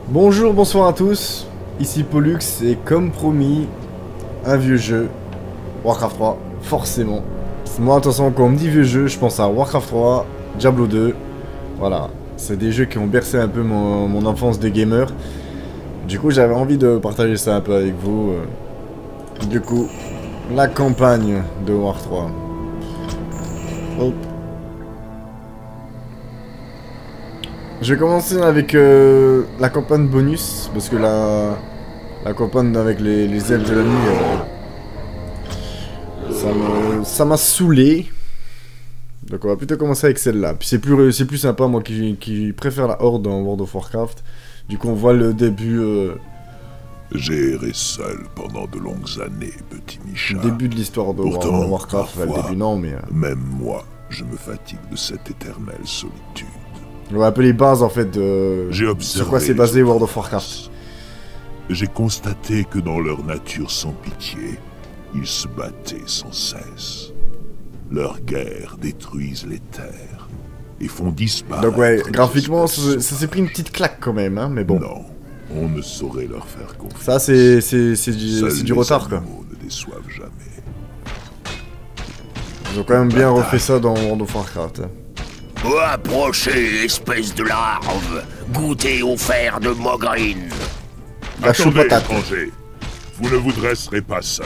Bonjour, bonsoir à tous, ici Pollux et comme promis, un vieux jeu, Warcraft 3, forcément. Moi, de toute façon, quand on me dit vieux jeu, je pense à Warcraft 3, Diablo 2, voilà. C'est des jeux qui ont bercé un peu mon enfance de gamer. Du coup, j'avais envie de partager ça un peu avec vous. Du coup, la campagne de War 3. Hop. Je vais commencer avec la campagne bonus, parce que la campagne avec les elfes de la nuit, ça m'a saoulé. Donc on va plutôt commencer avec celle-là. Puis c'est plus sympa, moi qui préfère la horde dans World of Warcraft. Du coup on voit le début... J'ai erré seul pendant de longues années, petit Misha. Le début de l'histoire de Warcraft, parfois, le début non, mais... Même moi, je me fatigue de cette éternelle solitude. On va appeler les bases en fait de... J'ai observé... Sur quoi c'est basé World of Warcraft. J'ai constaté que dans leur nature sans pitié, ils se battaient sans cesse. Leurs guerres détruisent les terres et font disparaître... Donc ouais, graphiquement, ça s'est pris une petite claque quand même, hein, mais bon. Non, on ne saurait leur faire confiance. Ça c'est du retard quoi. Ne déçoivent jamais. Ils ont quand même bien refait ça dans World of Warcraft. Approchez, espèce de larve, goûtez au fer de Mogryn. La chaude Attendez, patate. étranger, vous ne vous dresserez pas seul.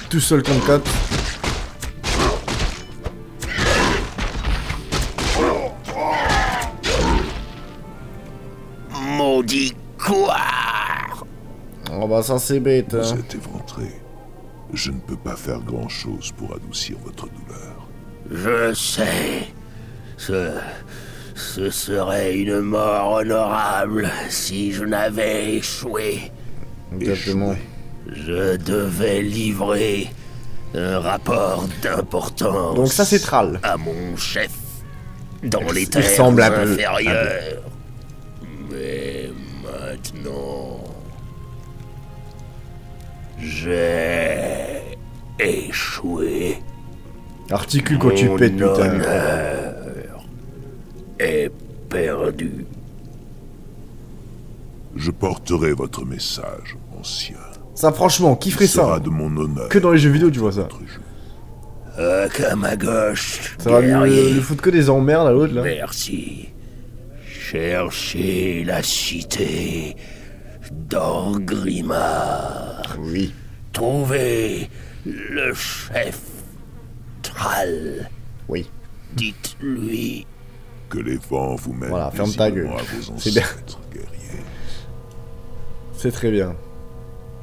Tout seul contre 4. Maudit quoi? Oh bah ça c'est bête. Vous Hein. êtes éventré. Je ne peux pas faire grand-chose pour adoucir votre douleur. Je sais. Ce serait une mort honorable si je n'avais échoué. Exactement. Je devais livrer un rapport d'importance. Donc ça c'est Thrall. À mon chef dans les Il terres ressemble un peu. inférieures. Mais maintenant, j'ai échoué. Articule quand tu pètes, Mon putain. honneur est perdu. Je porterai votre message, ancien. Ça franchement, qui ferait Il sera ça de mon honneur. Que dans les jeux vidéo tu vois ça. Comme à gauche. Ça va guerrier. lui foutre que des emmerdes à l'autre là. Merci. Cherchez la cité d'Orgrimmar. Oui. Trouvez le chef Thrall. Oui. Dites-lui. Que les vents vous mènent Voilà, ferme ta gueule. paisiblement à vos C'est bien. ancêtres, guerriers. C'est très bien.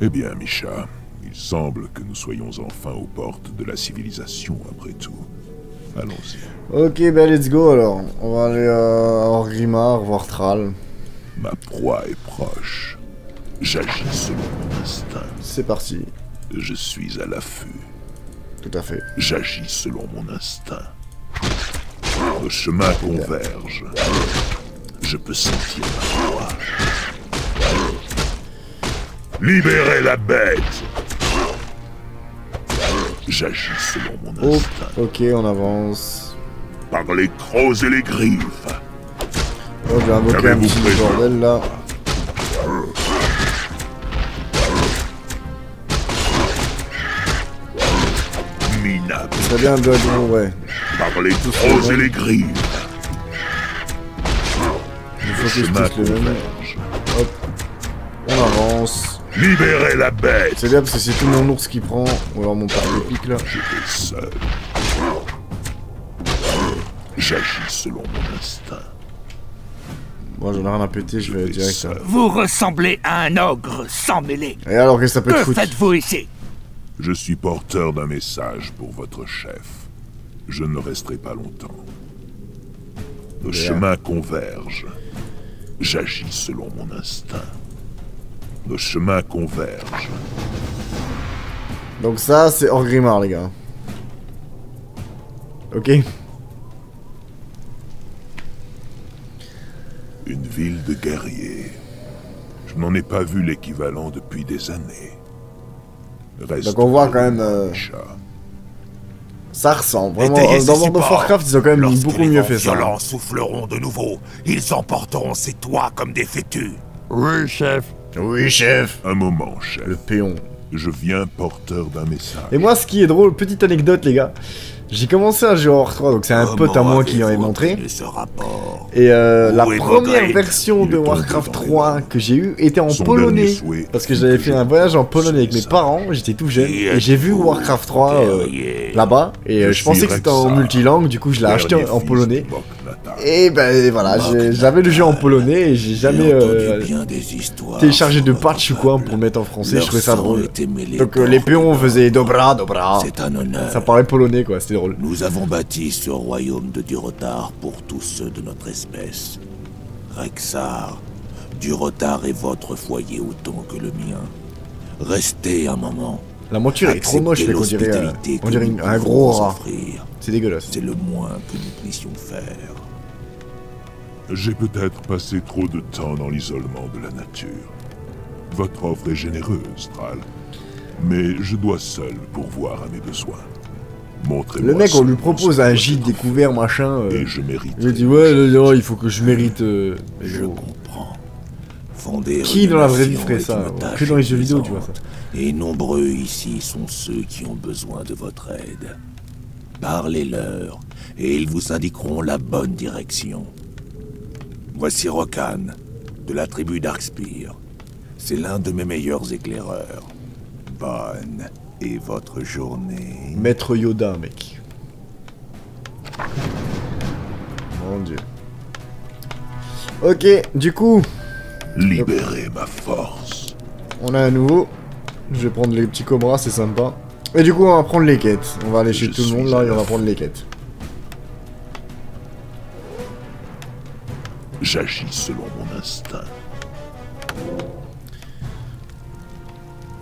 Eh bien, Misha, il semble que nous soyons enfin aux portes de la civilisation, après tout. Allons-y. Ok, ben let's go alors. On va aller à Orgrimmar, voir Thrall. Ma proie est proche. J'agis selon mon instinct. C'est parti. Je suis à l'affût. Tout à fait. J'agis selon mon instinct. Nos chemins convergent. Je peux sentir ma proie. Libérez la bête! J'agis selon mon Oh, instinct. ok, on avance. Par les crocs et les griffes. Oh, j'ai invoqué un Qu'avez-vous petit prévu? bordel là. Minable. Très bien, Dragon, ouais. Par les crocs et les griffes. Il faut que je Chemin touche le même. converge. Hop. On avance. Libérez la bête! C'est bien parce que c'est tout mon ours qui prend. Ou alors mon père de pique là. J'étais seul. J'agis selon mon instinct. Moi j'en ai rien à péter, je vais vais direct. seul. Vous ressemblez à un ogre sans mêlée. Et alors qu'est-ce que ça peut te Que foutre? faites-vous ici? Je suis porteur d'un message pour votre chef. Je ne resterai pas longtemps. Nos Bien. chemins convergent. J'agis selon mon instinct. Nos chemins convergent. Donc ça c'est Orgrimmar les gars. Ok. Une ville de guerriers. Je n'en ai pas vu l'équivalent depuis des années. Reste Donc on voit quand même... Misha. Ça ressemble. Vraiment, Étayez dans ces World of supports. Warcraft, ils ont quand même Lorsque beaucoup les mieux vents fait ça. violents souffleront de nouveau, ils emporteront ces toits comme des fétus. Oui, chef. Oui, chef. Un moment, chef. Le péon. Je viens porteur d'un message. Et moi, ce qui est drôle, petite anecdote, les gars. J'ai commencé à jouer à Warcraft 3, donc c'est un pote à moi qui en est montré. Et la première version de Warcraft 3 que j'ai eue était en polonais. Parce que j'avais fait un voyage en Pologne avec mes parents, j'étais tout jeune. Et j'ai vu Warcraft 3 là-bas. Et je pensais que c'était en multilangue, du coup je l'ai acheté en polonais. Et ben voilà, j'avais le jeu en polonais et j'ai jamais téléchargé de patch ou quoi pour le mettre en français, je trouvais ça drôle. Donc les péons faisaient dobra, dobra. Ça parlait polonais quoi, c'était drôle. Nous avons bâti ce royaume de Durotar pour tous ceux de notre espèce. Rexxar, Durotar est votre foyer autant que le mien. Restez un moment. La monture est trop moche, mais on dirait un gros rat. C'est dégueulasse. C'est le moins que nous puissions faire. J'ai peut-être passé trop de temps dans l'isolement de la nature. Votre offre est généreuse, Thrall. Mais je dois seul pourvoir à mes besoins. Le mec, on lui propose un gîte découvert, machin. Et je mérite. Il dit ouais, non, il faut que je mérite. Je comprends. Fonder qui dans la vraie vie ferait ça? Que dans les jeux vidéo, tu vois ça. Et nombreux ici sont ceux qui ont besoin de votre aide. Parlez-leur, et ils vous indiqueront la bonne direction. Voici Rokan, de la tribu Darkspire. C'est l'un de mes meilleurs éclaireurs. Bonne est votre journée. Maître Yoda, mec. Mon dieu. Ok, du coup... Libérez ma force. On a un nouveau. Je vais prendre les petits cobras, c'est sympa. Et du coup, on va prendre les quêtes. On va aller chez tout le monde là et on va prendre les quêtes. J'agis selon mon instinct.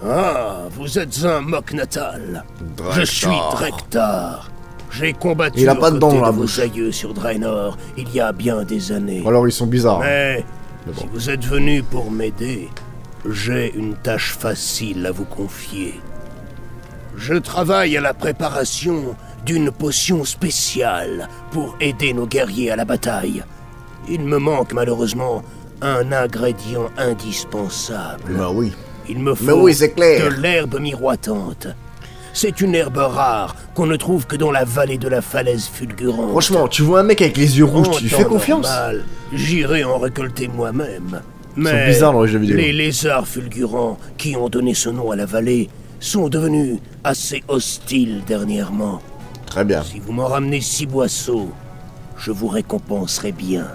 Ah, vous êtes un Mok'Natal. Je suis Drek'Tar. J'ai combattu il a pas de dents dans la vos bouche. aïeux sur Draenor il y a bien des années. Alors ils sont bizarres. Mais bon. si vous êtes venu pour m'aider, j'ai une tâche facile à vous confier. Je travaille à la préparation d'une potion spéciale pour aider nos guerriers à la bataille. Il me manque malheureusement un ingrédient indispensable. Bah oui. Il me Mais faut oui, c'est clair. de l'herbe miroitante. C'est une herbe rare qu'on ne trouve que dans la vallée de la falaise fulgurante. Franchement, tu vois un mec avec les yeux rouges, En tu lui temps fais confiance? normal, j'irai en récolter moi-même. Ils sont Mais bizarres dans les jeux vidéo. les lézards fulgurants qui ont donné ce nom à la vallée sont devenus assez hostiles dernièrement. Très bien. Si vous m'en ramenez 6 boisseaux, je vous récompenserai bien.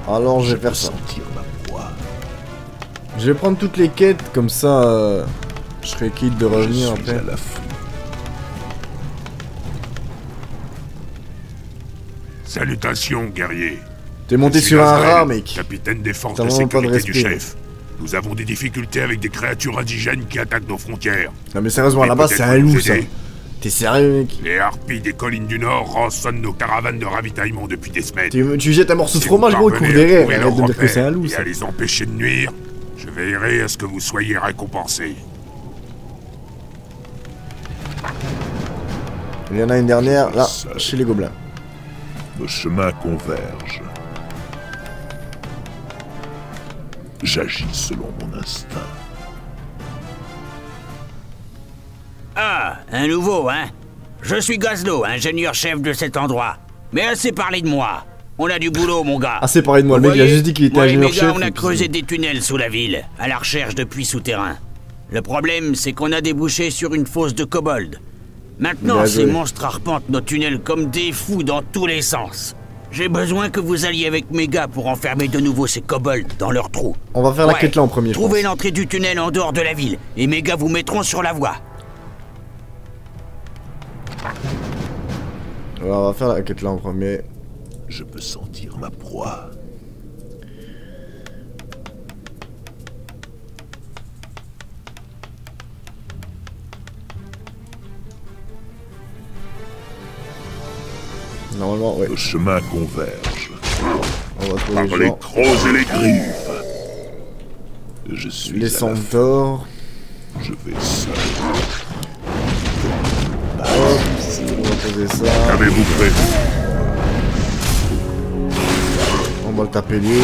Alors je vais faire ça. Sentir ma proie. Je vais prendre toutes les quêtes, comme ça je serai quitte de revenir Je suis après. à l'affût. Salutations, guerriers. T'es monté Je suis sur un Azrael, rat, mec. Capitaine des forces T'as de vraiment pas de sécurité du respect. chef. Nous avons des difficultés avec des créatures indigènes qui attaquent nos frontières. Non mais sérieusement, Mais là-bas peut-être c'est un nous loup ça. aider. T'es sérieux, mec? Les harpies des collines du Nord rançonnent nos caravanes de ravitaillement depuis des semaines. Tu jettes un morceau de Si vous fromage, gros, il court parvenez à derrière. trouver Arrête de me leurs dire que c'est un repères loup, et ça. à les empêcher de nuire, je veillerai à ce que vous soyez récompensés. Il y en a une dernière, là, chez les gobelins. Nos chemins convergent. J'agis selon mon instinct. Ah, un nouveau, hein? Je suis Gazlo, ingénieur-chef de cet endroit. Mais assez parlé de moi. On a du boulot, mon gars. Assez parlé de moi, le Vous mec il a voyez, juste dit qu'il était moi et mes ingénieur-chef. gars, on a et puis creusé des tunnels sous la ville, à la recherche de puits souterrains. Le problème, c'est qu'on a débouché sur une fosse de kobolds. Maintenant, Bien ces joué. monstres arpentent nos tunnels comme des fous dans tous les sens. J'ai besoin que vous alliez avec mes gars pour enfermer de nouveau ces kobolds dans leur trou. On va faire la Ouais, quête là en premier, je Trouvez pense. l'entrée du tunnel en dehors de la ville, et mes gars vous mettront sur la voie. Ouais, on va faire la quête là en premier. Je peux sentir ma proie. Normalement, ouais. Nos chemins convergent. On va trouver Par les les gens. crocs et les griffes. Je suis Les à la centaures. Je vais seul. Hop, on va poser ça. Avez-vous prêt? taper lui.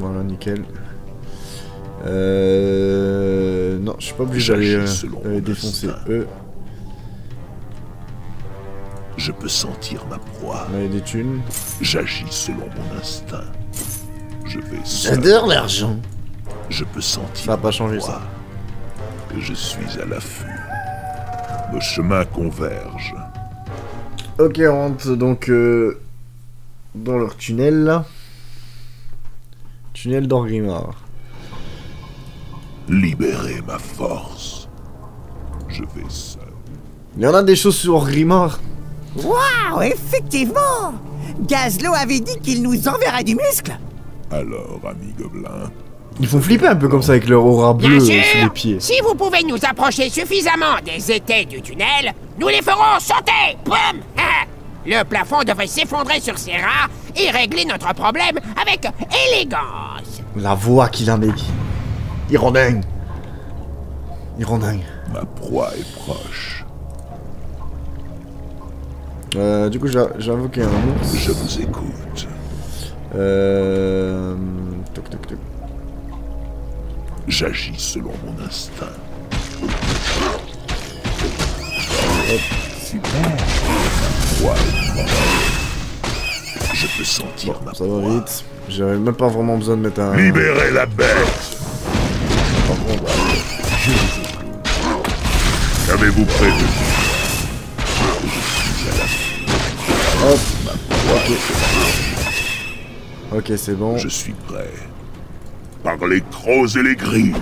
Voilà, nickel. Non, je suis pas obligé d'aller défoncer eux. Je peux sentir ma proie. On a des thunes. J'agis selon mon instinct. Je vais seul. J'adore l'argent. Je peux sentir. Ça a pas ma changé proie. ça. Et je suis à l'affût. Nos chemins convergent. Ok, on rentre donc dans leur tunnel là. Tunnel d'Orgrimmar. Libérer ma force. Je vais seul. Il y en a des choses sur Orgrimmar. Waouh, effectivement! Gazlo avait dit qu'il nous enverrait du muscle! Alors, ami gobelin, Ils font flipper un peu comme ça avec leur aura bleue Bien sous les sûr, pieds. si vous pouvez nous approcher suffisamment des étais du tunnel, nous les ferons sauter. Boum! Ah. Le plafond devrait s'effondrer sur ces rats et régler notre problème avec élégance. La voix qu'il a, mec. Il rend dingue. Il rend dingue. ma proie est proche. Du coup, j'ai invoqué un ours. Je vous écoute. Toc toc toc. J'agis selon mon instinct. Super. Ma proie est proche. Je peux sentir Bon, ma ça proie. va vite. J'avais même pas vraiment besoin de mettre un... Libérez la bête. Par contre, Qu'avez-vous prévu? hop. Ok, c'est bon. Je suis prêt. Par les crocs et les griffes.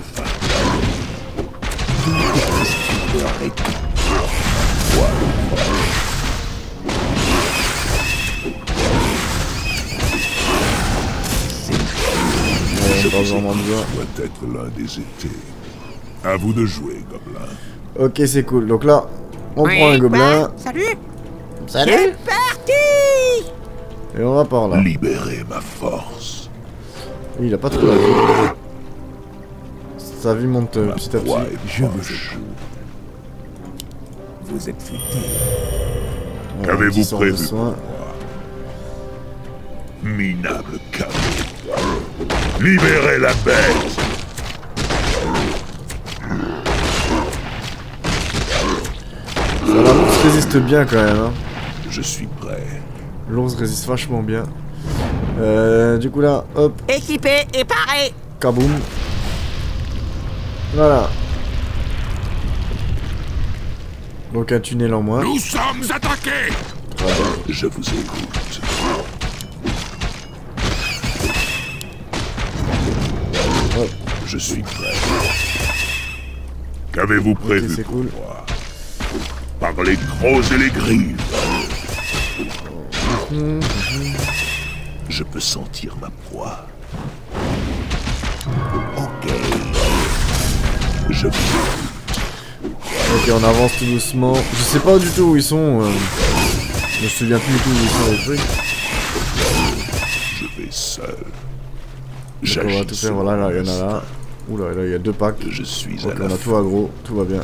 Ouais, pas vraiment besoin. Doit être l'un des étés. À vous de jouer, gobelin. Ok, c'est cool. Donc là, on Oui, prend un gobelin. bah, salut. Salut. C'est parti. Et on va par là. Libérez ma force. Il a pas trop la vie. Sa vie monte Ma petit à petit. proie est Je vous proche. écoute. Vous êtes futé. Ouais, un Qu'avez-vous petit sort de prévu pour soin. moi? Minable cadeau. Libérez la bête. Ça va, l'ours résiste bien quand même. Hein. Je suis prêt. L'ours résiste vachement bien. Du coup là, hop, Équipé et paré. kaboum. Voilà. Donc un tunnel en moins. Nous sommes attaqués. Je vous écoute. Hop. Je suis prêt. Qu'avez-vous prévu c'est pour cool. moi? Par les crocs et les griffes. Je peux sentir ma proie. Ok. Je vous écoute. Ok, on avance tout doucement. Je sais pas du tout où ils sont. Je me souviens plus du tout où ils sont les trucs. Je vais seul. Donc on va tout faire. Voilà, là, il y en a là. Oula, là, il y a 2 packs. Je suis Donc à on la a tout aggro, tout va bien.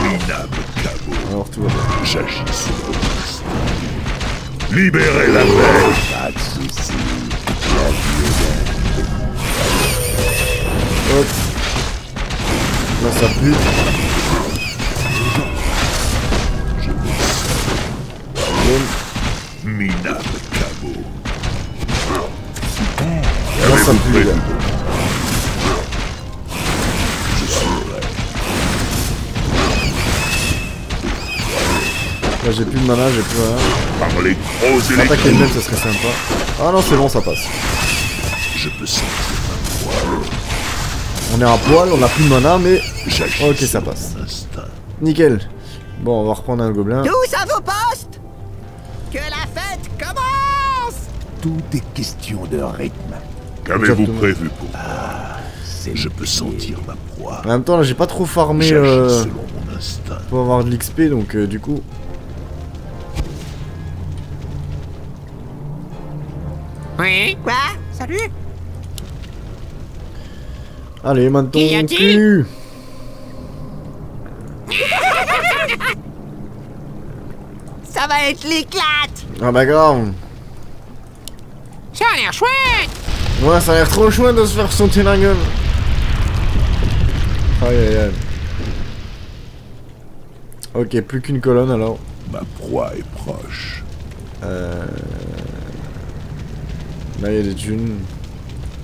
minable cabot. Alors tout va bien. J'agis sur mon instinct. Libérez la bête. Pas de soucis. Hop. Là ça pue. Boum. Minable cabot. Là ça pue les gars. Je suis prêt. Là j'ai plus de mana, j'ai plus rien. Par les crocs et les Attaquer le même griffes. ça serait sympa. Ah non c'est bon ça passe. Je peux sentir ma proie. On est à poil, on a plus de mana mais... J'agis Ok, ça sur passe. mon instinct. Nickel. Bon on va reprendre un gobelin. Tous à vos postes! Que la fête commence. Tout est question de rythme. Qu'avez-vous Exactement. prévu pour moi? C'est Je le peux pied. sentir ma proie. En même temps là j'ai pas trop farmé J'agis selon mon instinct. pour avoir de l'XP donc du coup... Oui. Quoi? Salut. Allez maintenant Qui on a dit cul. Ça va être l'éclate! Ah bah grave. Ça a l'air chouette. Ouais, ça a l'air trop chouette de se faire sauter la gueule. Aïe aïe aïe. Ok, plus qu'une colonne alors. Ma proie est proche. Là, il y a des thunes.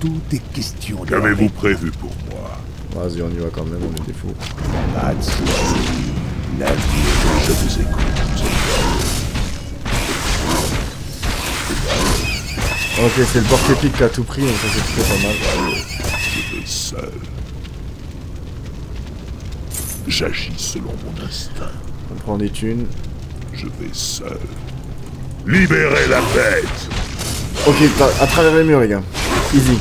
Tout est question de... Qu'avez-vous prévu pour moi? Vas-y, on y va quand même, on est des fous. Pas de soucis. La vie, Je vous écoute. Ok, c'est le porte-épique à tout prix, donc ça c'est plutôt pas mal. Je vais seul. J'agis selon mon instinct. On prend des thunes. Je vais seul. Libérez la bête! Ok, à travers les murs les gars. Easy.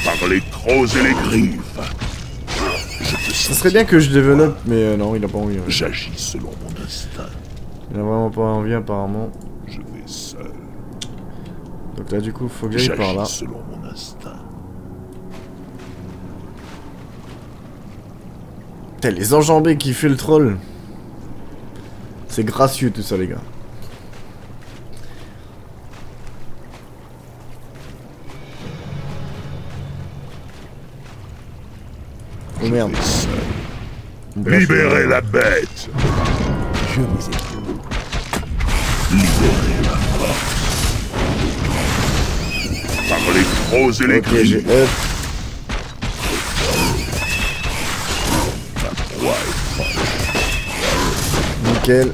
Par les crocs et les griffes. Je peux Ça serait bien que je développe, mais non, il a pas envie. Ouais. J'agis selon mon instinct. Il a vraiment pas envie apparemment. Je vais seul. Donc là du coup, faut que j'aille par là. J'agis selon mon instinct. Putain, les enjambées qui fait le troll. C'est gracieux tout ça les gars. Oh merde. Libérez la bête! Je vous écoute. Libérez ma force. Par les crocs et les Ok, j'ai griffes. up. Ma proie est proche. Nickel.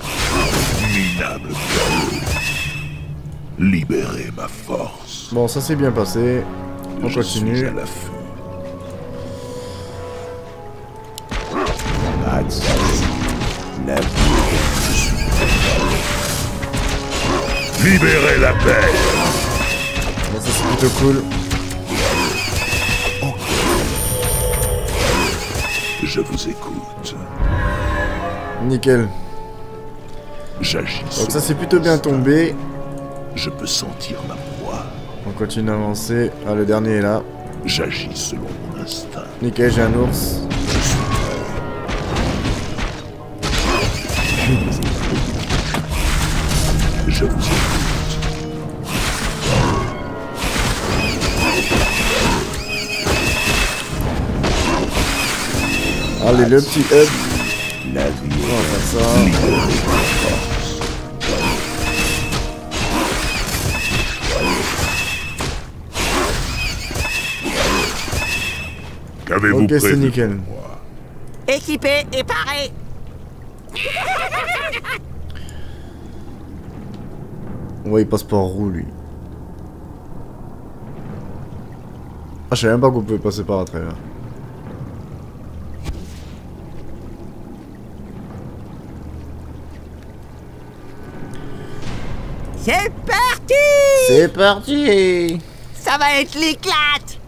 Minable chaos. Libérez ma force. Bon, ça s'est bien passé. On Je continue. suis à l'affût. Pas de soucis. La vie, Libérez la bête! Bon, ça c'est plutôt cool. Je vous écoute. Nickel. J'agis. Donc selon ça c'est mon plutôt bien instinct. tombé. Je peux sentir ma proie. On continue d'avancer. Ah, le dernier est là. J'agis selon mon instinct. Nickel, j'ai un ours. Je suis prêt. Je vous écoute. Allez, le petit up. la vie On va faire ça. Qu'avez-vous Ok, c'est prévu nickel. pour moi? Équipé et paré. Ouais, il passe par roue lui. Ah, je savais même pas qu'on pouvait passer par à travers. C'est parti. C'est parti. Ça va être l'éclate.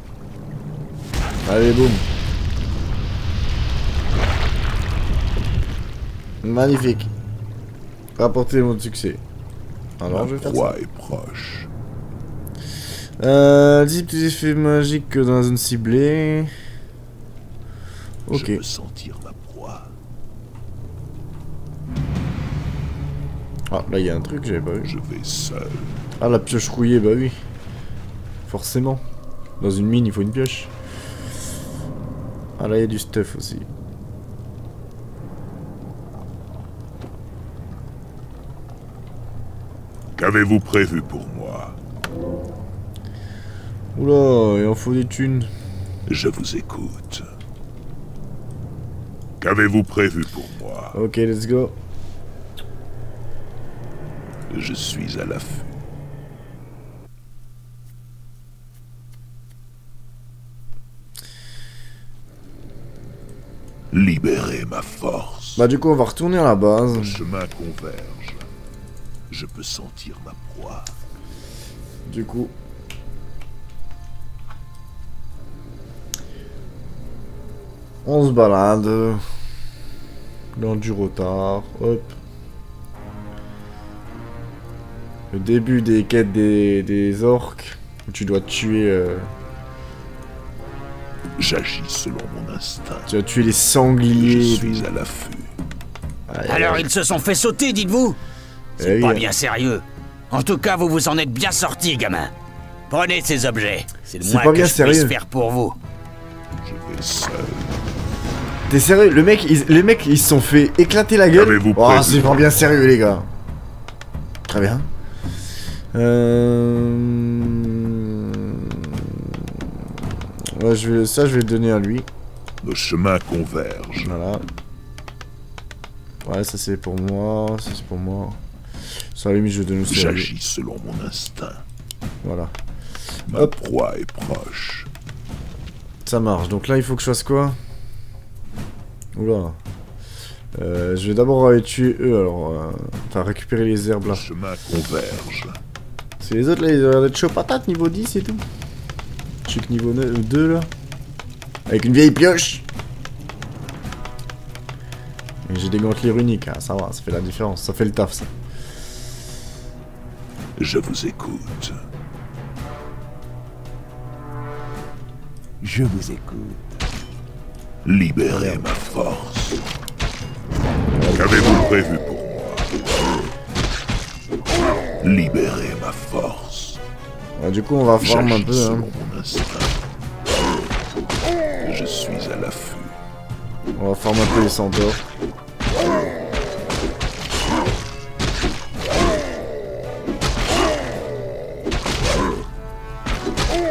Allez, boum. Magnifique. Rapporter mon succès. Alors, je vais Ma faire proie ça. est proche. 10 petits effets magiques dans la zone ciblée. Ok. Je peux sentir ma proie. Ah, là, il y a un truc que j'avais pas vu. Je vais seul. Ah, la pioche rouillée, bah oui. Forcément. Dans une mine, il faut une pioche. Ah, là, il y a du stuff aussi. Qu'avez-vous prévu pour moi? Oula, il en faut des thunes. Je vous écoute. Qu'avez-vous prévu pour moi? Ok, let's go. Je suis à l'affût. Libérez ma force. Bah, du coup, on va retourner à la base. Le chemin converge. Je peux sentir ma proie. Du coup. On se balade. Dans du retard. Hop. Le début des quêtes des orques. Où tu dois tuer. J'agis selon mon instinct. Tu dois tuer les Je sangliers. suis à l'affût. Aïe, Alors aïe. ils se sont fait sauter, dites-vous? C'est Eh pas oui. bien sérieux. En tout cas, vous vous en êtes bien sorti, gamin. Prenez ces objets. C'est le C'est moins pas que bien je sérieux. puisse faire pour vous. Je vais seul. T'es sérieux? Les mecs, ils se sont fait éclater la gueule. Avez-vous Oh, prêt? c'est pas bien sérieux, les gars. Très bien. Ouais, ça, je vais le donner à lui. Nos chemins convergent. Voilà. Ouais, ça c'est pour moi. Ça c'est pour moi. Ça, à la limite, je vais donner aussi à lui. J'agis selon mon instinct. Voilà. Ma proie est proche. Ça marche. Donc là, il faut que je fasse quoi? Oula. Je vais d'abord aller tuer eux, alors. Enfin, récupérer les herbes là. Nos chemins convergent. C'est les autres là, ils ont l'air d'être chaud patate niveau 10 et tout. Je suis que niveau 2 là. Avec une vieille pioche. Et j'ai des gantelets runiques, hein, ça va, ça fait la différence, ça fait le taf ça. Je vous écoute. Je vous écoute. Libérez ma force. Qu'avez-vous prévu pour moi? Libérez ma force. Ouais, du coup, on va farm un J'agis peu. Hein. selon mon instinct. Je suis à l'affût. On va farm un peu les centaures.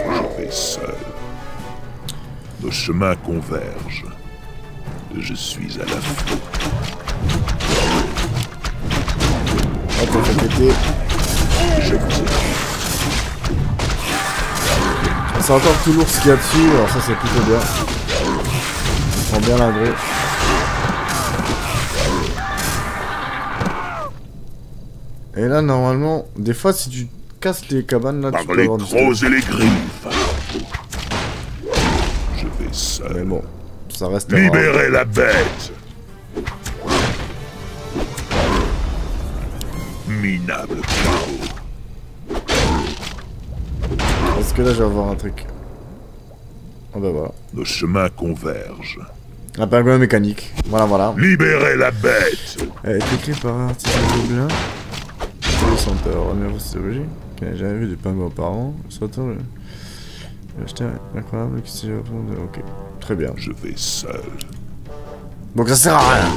Je vais seul. Nos chemins convergent. Je suis à l'affût. Hop, on fait péter. Je vous écoute. C'est encore tout lourd ce qu'il y a dessus, alors ça c'est plutôt bien. On prend bien l'agro. Et là normalement, des fois si tu casses les cabanes là, Par tu peux les avoir du crocs et les griffes. Je vais seul. Mais bon, ça reste Libérez la bête. Minable chaos. Parce que là je vais avoir un truc. Oh bah voilà. Nos chemins convergent. Un pingouin mécanique. Voilà, voilà. Libérez la bête. Elle est écrite par un artisan gobelin. Le centaure, neurochirurgie. Qui n'a jamais vu de pingouins par an. Centaure. Acheter incroyable qui s'est répondu. Ok, très bien. Je vais seul. Donc ça sert à rien.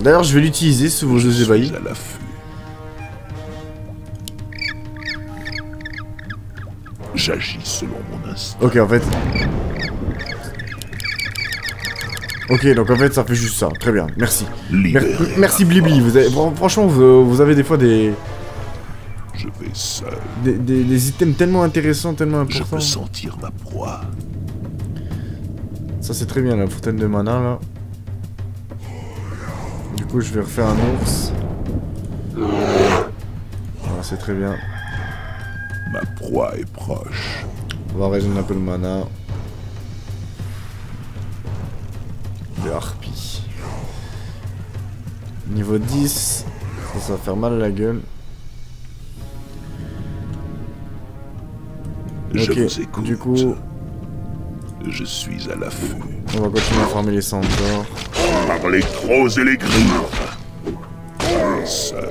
D'ailleurs, je vais l'utiliser sous vos deux ébahis. À l'affût. J'agis selon mon instinct. Ok, en fait. Ok, donc en fait, ça fait juste ça. Très bien, merci. Merci Blibli. Vous avez, franchement, vous avez des fois des... Je vais seul. Des items tellement intéressants, tellement Je importants. peux sentir ma proie. Ça, c'est très bien, la fontaine de mana, là. Du coup, je vais refaire un ours. Voilà, c'est très bien. Ma proie est proche. On va régénérer un peu le mana. De harpie. Niveau 10. Ça va faire mal à la gueule. Je Ok, vous écoute. du coup, je suis à l'affût. on va continuer à farmer les centaures. Par les crocs et les griffes. Je vais seul.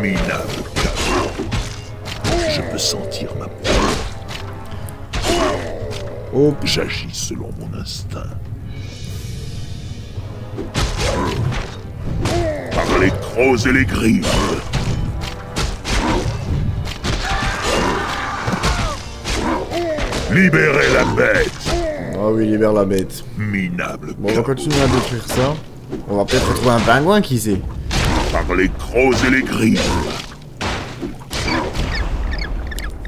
Minable chaos. Je peux sentir ma proie. Oh, J'agis selon mon instinct. Par les crocs et les griffes. Libérez la bête. ah oui, libère la bête. Minable Bon, on va continuer à détruire ça. On va peut-être retrouver un pingouin, qui sait. Par les crocs et les griffes.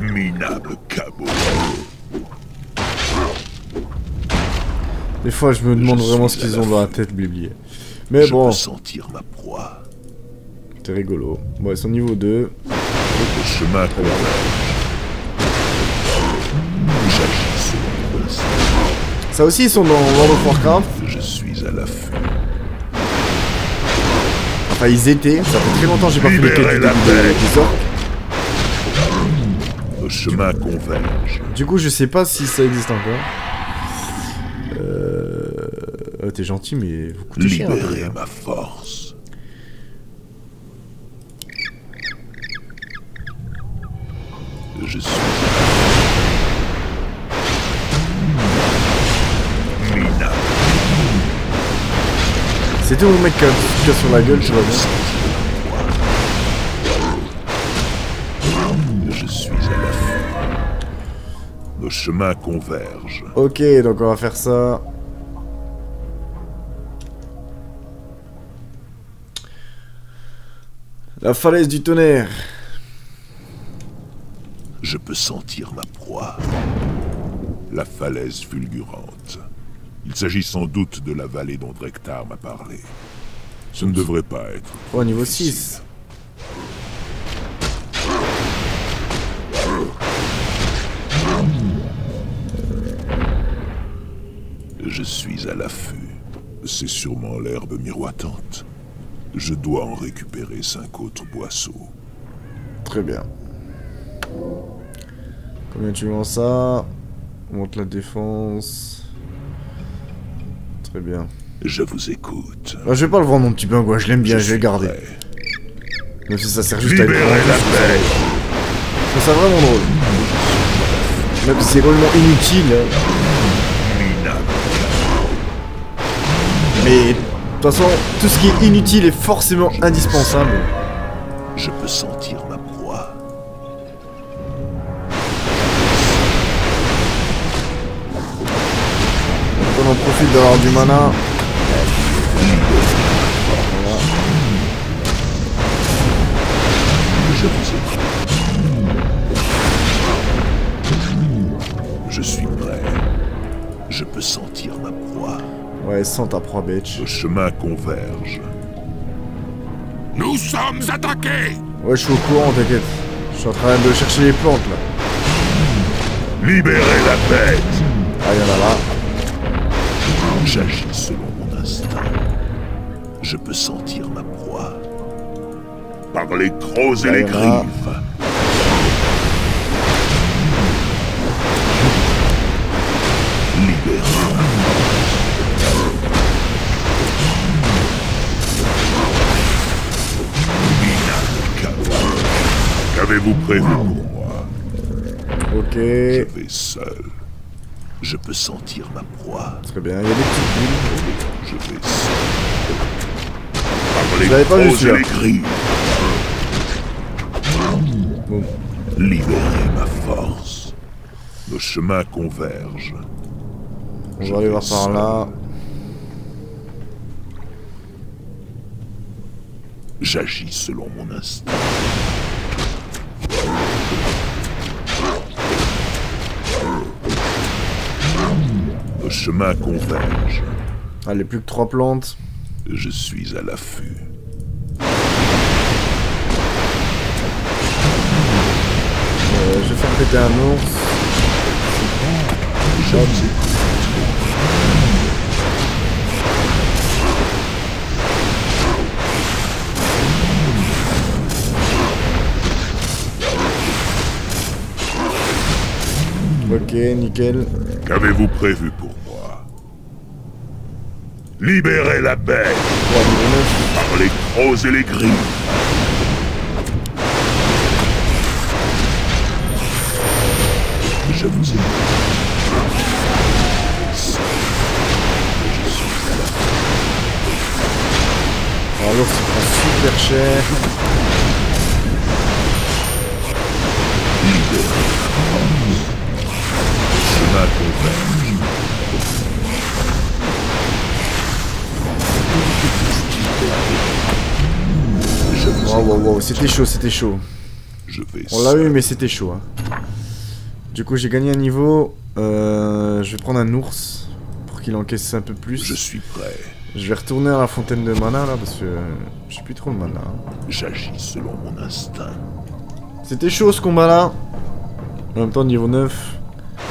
Minable cabot. Des fois, je me demande Je vraiment suis ce qu'ils à ont dans la tête, Blibli. Mais Je bon, peux sentir ma proie. c'est rigolo. Bon, ils sont niveau 2. Le chemin converge. J'agis selon mon instinct. Ça aussi, ils sont dans World of Warcraft. Je suis à l'affût. Enfin, ils étaient. Ça fait très longtemps que j'ai pas fait les Libérez quêtes la bête. des orques. Le chemin converge. Du coup, je sais pas si ça existe encore. T'es gentil, mais vous coûtez cher. Libérez ma force. Je suis... minable. C'était mon mec qui a sur la gueule, tu vois bien. Je suis à l'affût. Nos chemins convergent. Ok, donc on va faire ça. La falaise du tonnerre. Je peux sentir ma proie. La falaise fulgurante. Il s'agit sans doute de la vallée dont Drektar m'a parlé. Ce ne devrait pas être... Oh, niveau difficile. 6. Je suis à l'affût. C'est sûrement l'herbe miroitante. Je dois en récupérer 5 autres boisseaux. Très bien. Combien tu vends ça? On monte la défense. Très bien. Je vous écoute. Ah, je vais pas le vendre mon petit pingouin, je l'aime bien, je vais le garder. Prêt. Même si ça sert juste à Libérez être... la paix. Je trouve ça vraiment drôle. Même si c'est complètement inutile. Minable. Mais de toute façon, tout ce qui est inutile est forcément indispensable. Je peux sentir ma proie. Donc on en profite d'avoir du mana. Je vous écoute. Je suis prêt. Je peux sentir ma proie. Ouais, sens ta proie, bitch. Nos chemins convergent. Nous sommes attaqués! Ouais, je suis au courant, t'inquiète. Je suis en train de chercher les plantes, là. Libérez la bête. Ah, y'en a là. J'agis selon mon instinct. Je peux sentir ma proie. Par les crocs et les griffes. Libérez. Qu'avez-vous prévu pour moi? Ok. Je vais seul. Je peux sentir ma proie. Très bien, il y a des petites bulles. Je vais seul. Par les Je l'avais pas vu, crocs et celui-là. les griffes. Bon. Libérez ma force. Nos chemins convergent. On va aller voir par là. J'agis selon mon instinct. Nos chemins convergent. Allez, plus que 3 plantes. Je suis à l'affût. Je vais faire péter un ours. Je vous écoute. Ok, nickel. Qu'avez-vous prévu pour moi? Libérez la bête 3 niveau 9. par les crocs et les griffes. Je vous écoute. Je suis à la Alors l'ours il prend super cher. chemin converge. Je vous Wow, wow, wow, écoute. c'était chaud, c'était chaud. Je vais On l'a eu, seul. mais c'était chaud. Hein. Du coup, j'ai gagné un niveau. Je vais prendre un ours pour qu'il encaisse un peu plus. Je suis prêt. Je vais retourner à la fontaine de mana là parce que j'ai plus trop de mana. J'agis selon mon instinct. C'était chaud ce combat là. En même temps, niveau 9.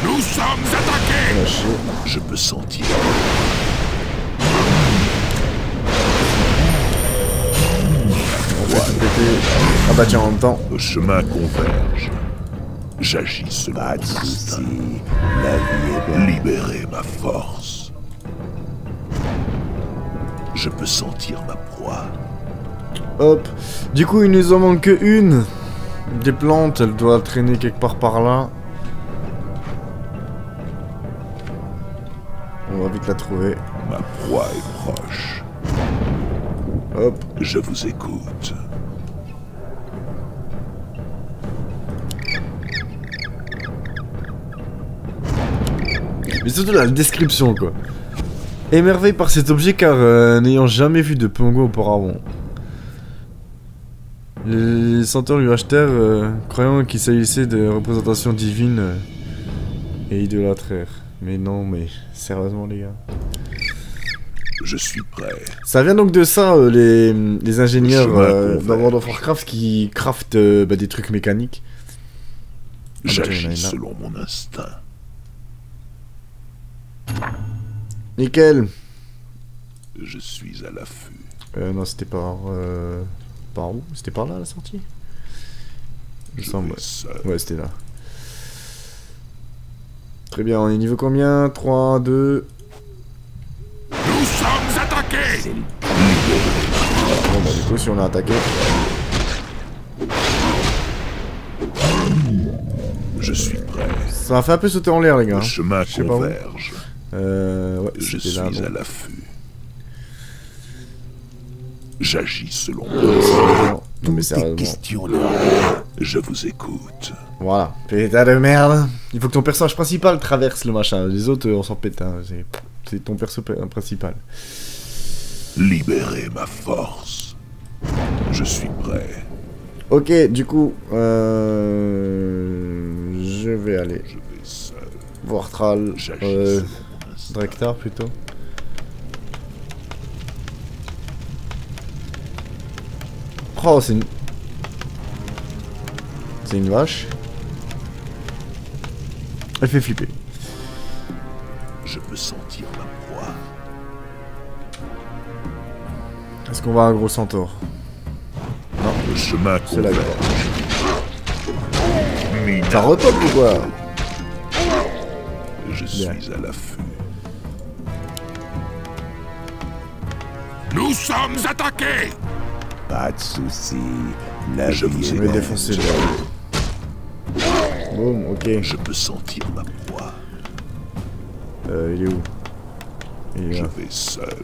Nous sommes attaqués! Lâché. Je peux sentir. On va tout péter. Ah bah tiens, en même temps. Nos chemins convergent. J'agis selon mon instinct. Libérez ma force. Je peux sentir ma proie. Hop. Du coup, il nous en manque une. Des plantes, elle doit traîner quelque part par là. On va vite la trouver. Ma proie est proche. Hop. Je vous écoute. Mais surtout la description, quoi. Émerveillé par cet objet car n'ayant jamais vu de Pongo auparavant. Les senteurs lui achetèrent, croyant qu'il s'agissait de représentations divines et idolâtrèrent. Mais non, mais sérieusement, les gars. Je suis prêt. Ça vient donc de ça, les ingénieurs dans World of Warcraft qui craftent des trucs mécaniques. J'agis selon mon instinct. Nickel. Je suis à l'affût. Non, c'était par où? C'était par là, la sortie? Il me semble. Ouais, c'était là. Très bien, on est niveau combien? 3, 2... Nous sommes attaqués! Bon, bah du coup, si on a attaqué... Je suis prêt. Ça m'a fait un peu sauter en l'air, les gars. Le chemin Je sais pas où. converge. Ouais, Je c'était suis là. à Bon. l'affût. J'agis selon mon Non, mais Tout est sérieusement. question de... Je vous écoute. Voilà. Pétard de merde. Il faut que ton personnage principal traverse le machin. Les autres, on s'en pète. Hein. C'est ton perso principal. Libérez ma force. Je suis prêt. Ok, du coup, je vais aller Je vais seul. voir Thrall, J'agis selon mon instinct. Drektar plutôt. Oh, c'est une... C'est une vache. Elle fait flipper. Je peux sentir ma proie. Est-ce qu'on va à un gros centaure? Le chemin C'est là. converge. Mina, Ça repop ou quoi? je suis Bien. à l'affût. Nous sommes attaqués! Pas de soucis. La Je vie vous est Je vais belle. défoncer le... Boum, ok. Je peux sentir ma proie. Il est où? Il est Je là. vais seul.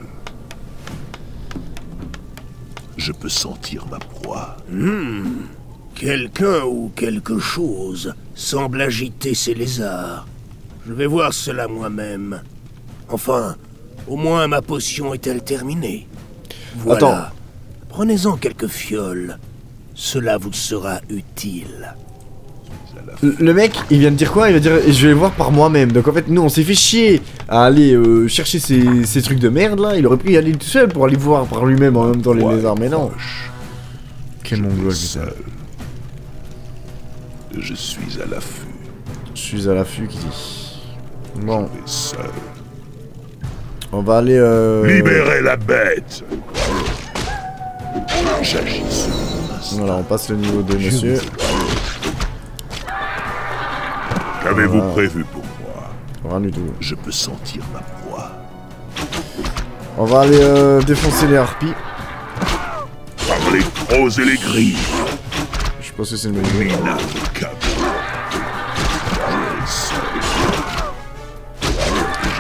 Je peux sentir ma proie. Quelqu'un ou quelque chose semble agiter ces lézards. Je vais voir cela moi-même. Enfin, au moins ma potion est-elle terminée. Voilà. Attends. Prenez-en quelques fioles. Cela vous sera utile. Le mec, il vient de dire quoi? Il va dire je vais voir par moi-même. Donc en fait, nous on s'est fait chier à aller chercher ces trucs de merde là. Il aurait pu y aller tout seul pour aller voir par lui-même en même temps les Proie lézards. Mais non. proche. Quel Je vais mongol, putain. seul. Je suis à l'affût. Je suis à l'affût qui dit. Bon, Je vais seul. on va aller. Libérez la bête. J'agis selon mon instinct. Voilà, on passe le niveau 2, monsieur. Qu'avez-vous Voilà. prévu pour moi? Rien du tout. Je peux sentir ma proie. On va aller défoncer les harpies. Par les crocs et les griffes. Je pense que c'est une bonne idée. Mina de Cabo. Je vais seul.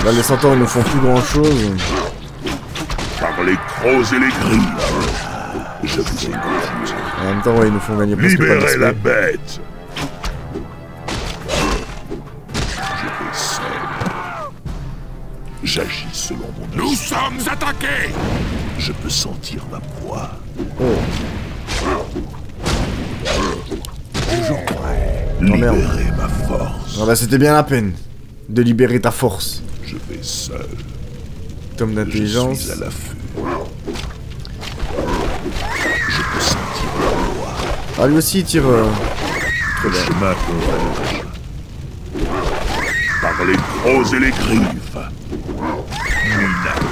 Là, les centaures ils ne font plus grand chose. Par les crocs et les griffes. Je vous écoute. En même temps, ouais, ils nous font gagner presque pas Libérez la d'XP. bête. Je vais seul. J'agis selon mon Nous instinct. sommes attaqués! Je peux sentir ma proie. Oh, merde. Libérez ma force. ah bah c'était bien la peine de libérer ta force. Je vais seul. Tome Je d'intelligence. suis à l'affût. Je peux sentir ma proie. Ah, lui aussi il tire. Très Le bien. chemin converge. Par les crocs et les griffes. Mina de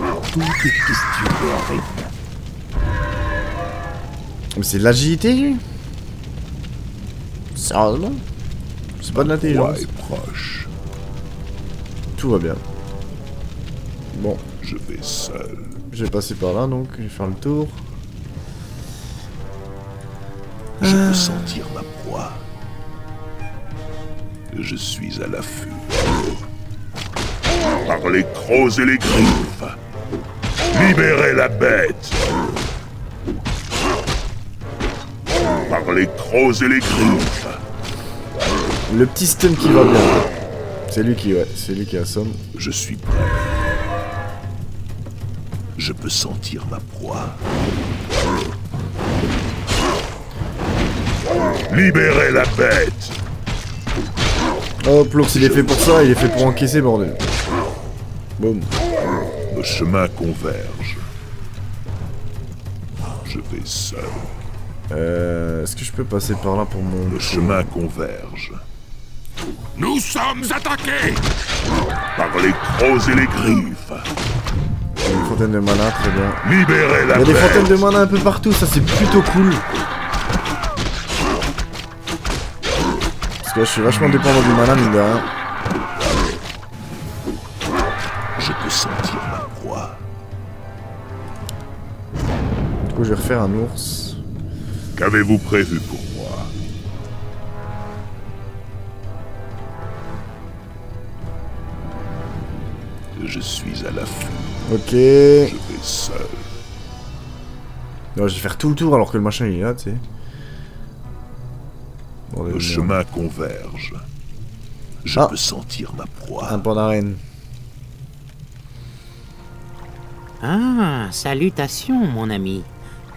Cabo. Tout est question de rythme. Mais c'est de l'agilité, lui? Sérieusement? C'est pas de Proie l'intelligence. est proche. Tout va bien. Bon. Je vais seul. Je vais passer par là donc, je vais faire le tour. Je peux sentir ma proie. Je suis à l'affût. Par les crocs et les griffes. Libérez la bête. Par les crocs et les griffes. Le petit stun qui va bien. C'est lui qui assomme. Je suis prêt. Je peux sentir ma proie. Libérez la bête. Hop, l'ours il est fait pour ça, il est fait pour encaisser, bordel. Boum. Nos chemins convergent. Je vais seul. Est-ce que je peux passer par là pour mon... Nos chemins convergent. Nous sommes attaqués! Par les crocs et les griffes. Une fontaine de mana, très bien. Libérez la Il y a des bête. fontaines de mana un peu partout, ça c'est plutôt cool. Parce que là je suis vachement dépendant du mana, mine de rien. Je peux sentir ma proie. Du coup je vais refaire un ours. Qu'avez-vous prévu pour moi? Je suis à l'affût. Ok. Je vais seul. Non, je vais faire tout le tour alors que le machin il est là, tu sais. Bordel Nos de merde. chemins convergent. Je peux sentir ma proie. Un panda reine. Ah, salutations, mon ami.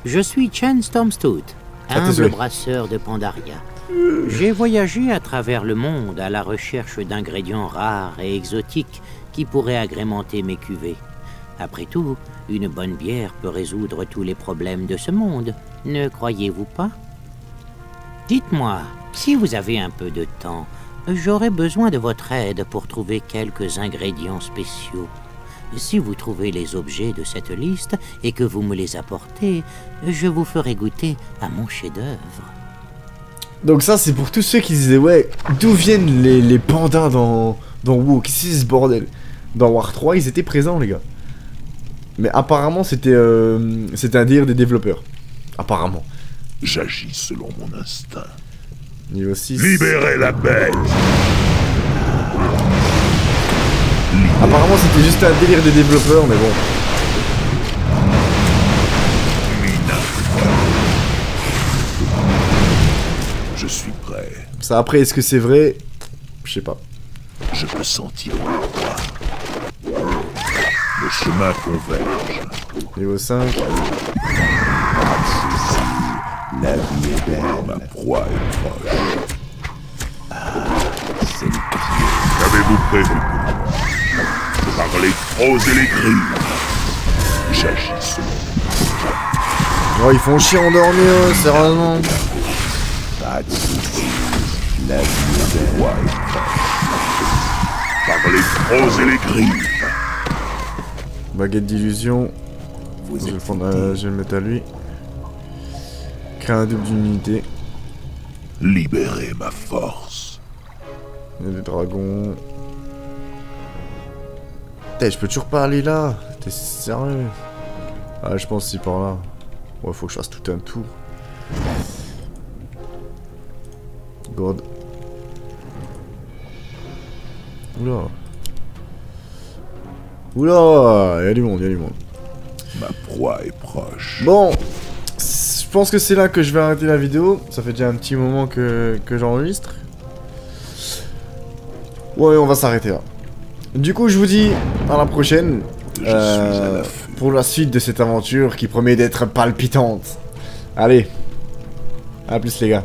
Je suis Chen Stormstooth, humble désolé. brasseur de Pandaria. J'ai voyagé à travers le monde à la recherche d'ingrédients rares et exotiques qui pourraient agrémenter mes cuvées. Après tout, une bonne bière peut résoudre tous les problèmes de ce monde, ne croyez-vous pas? Dites-moi, si vous avez un peu de temps, j'aurais besoin de votre aide pour trouver quelques ingrédients spéciaux. Si vous trouvez les objets de cette liste et que vous me les apportez, je vous ferai goûter à mon chef-d'œuvre. Donc ça c'est pour tous ceux qui disaient ouais, d'où viennent les pandas dans WoW? Qu'est-ce que c'est ce bordel? Dans War 3 ils étaient présents les gars. Mais apparemment c'était un délire des développeurs. Apparemment. J'agis selon mon instinct. Niveau 6. Libérez la bête. Apparemment c'était juste un délire des développeurs mais bon. Je suis prêt. Ça après est-ce que c'est vrai? Je sais pas. Je peux sentir ma proie. Le chemin converge. Niveau 5. La vie est belle. Ma proie est proche. C'est le pied. Qu'avez-vous prévu pour moi? Par les crocs et les griffes. J'agis selon. Oh ils font chier endormir sérieusement. Pas de soucis. La vie est belle. Ma proie est proche. Par les crocs et les griffes. Baguette d'illusion. Je vais le mettre à lui. Créer un double d'unité. Libérez ma force. Il y a des dragons. Putain, je peux toujours pas aller là. T'es sérieux? Ah, je pense que c'est par là. Ouais, faut que je fasse tout un tour. God. Oula. Oula, il y a du monde, il y a du monde. Ma proie est proche. Bon, je pense que c'est là que je vais arrêter la vidéo. Ça fait déjà un petit moment que j'enregistre. Ouais, on va s'arrêter là. Du coup, je vous dis à la prochaine pour la suite de cette aventure qui promet d'être palpitante. Allez, à plus les gars.